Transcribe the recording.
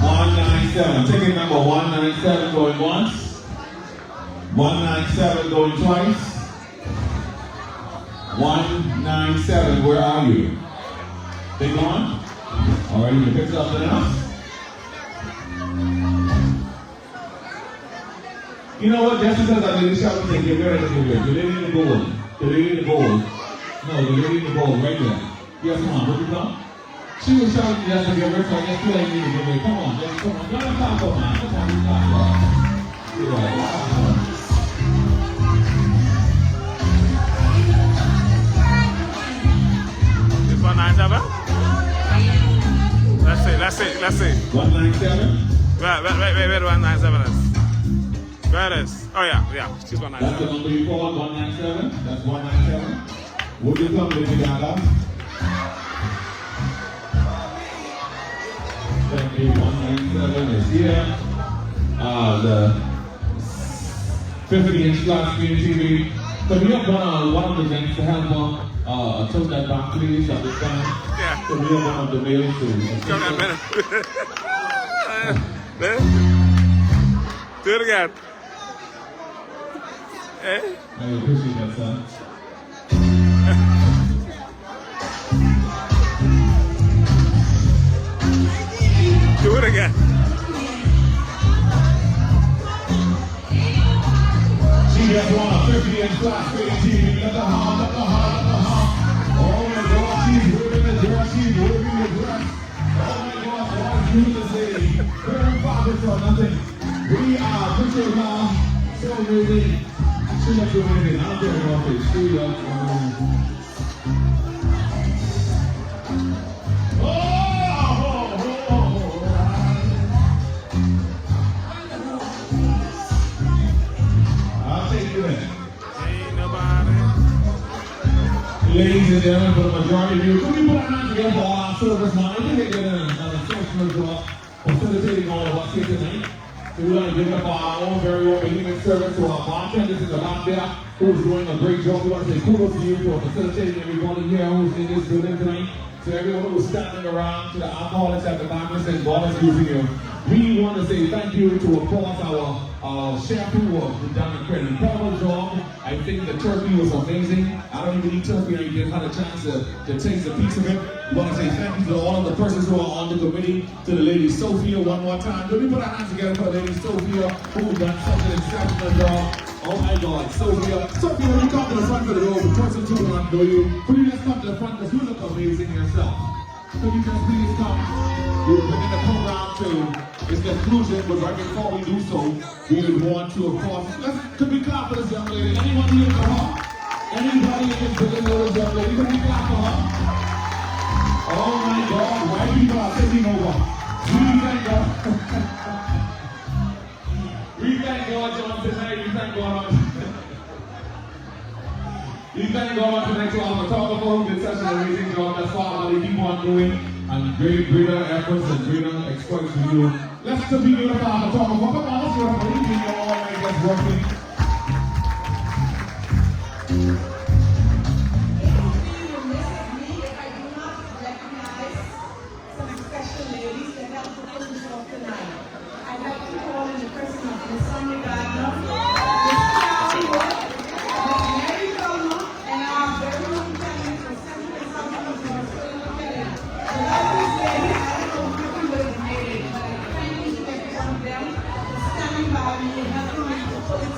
197. Ticket number 197 going once. 197 going twice. 197, where are you? They gone? Alright, you can pick something else. You know what? Just because I did the shot, we can get ready to give it. The lady in the gold. The lady in the gold. No, the lady in the gold, right there. Yes, come on, where you come? She was shouting just to give her, so I guess you ain't need to give her. Come on, just come on. Y'all don't talk about mine. Come on, you talk about it. It's 197? Let's see. 197? Where 197 is? Where is? Oh yeah, she's 197. That's the number you called, 197? That's 197? Would you come, Lady Gaga? Thank you, 197 is here. The 50-inch flat screen TV. So we have done one of the things to help took that back, please, at this time. Yeah. So we have one of the males to... Come that minute. Do it again. Eh? I appreciate that, son. Do it again. She just won a 50-inch flat screen TV. Let the hum. Oh my God, she's whipping the dress. Oh my God, what a beautiful lady. Very father for nothing. We are pushing her so amazing. She looks amazing. I'm very happy. She looks amazing. I'll take you in. Ain't nobody. Ladies and gentlemen, for the majority of you, could we put our hands together for our servicemen? I think they get an exceptional job facilitating all of us here tonight. So we're going to give up our own very own behemoth service to our bartenders in the back there who's doing a great job. We want to say kudos to you for facilitating everyone here who's in this building tonight. To everyone who's standing around, to the alcoholics at the back and saying God is using you. We want to say thank you to, of course, our chef who has done an incredible job. I think the turkey was amazing. I don't even eat turkey. I didn't have a chance to taste a piece of it. We want to say thank you to all of the persons who are on the committee, to the lady Sophia one more time. Let me put our hands together for Lady Sophia, who done such an exceptional job. Oh my God, Sophia, when you come to the front of the door, the person who will not know you, could you just come to the front because you look amazing yourself. Could you just please come? We're bringing the program to its conclusion, but right before we do so, we would want to, of course, could we clap for this young lady? Anyone here for her? Anybody in this building know this young lady? Could we clap for her? Oh my God, white people are taking over. We thank God. We thank God, John, tonight. We thank God. We thank God tonight to our photographer who did such an amazing job thus far, but they keep on doing and greater efforts and greater exploits for you. Let's continue with our photographer. Come on, let's go. We can go all night just working. Standing by me and helping me to pull it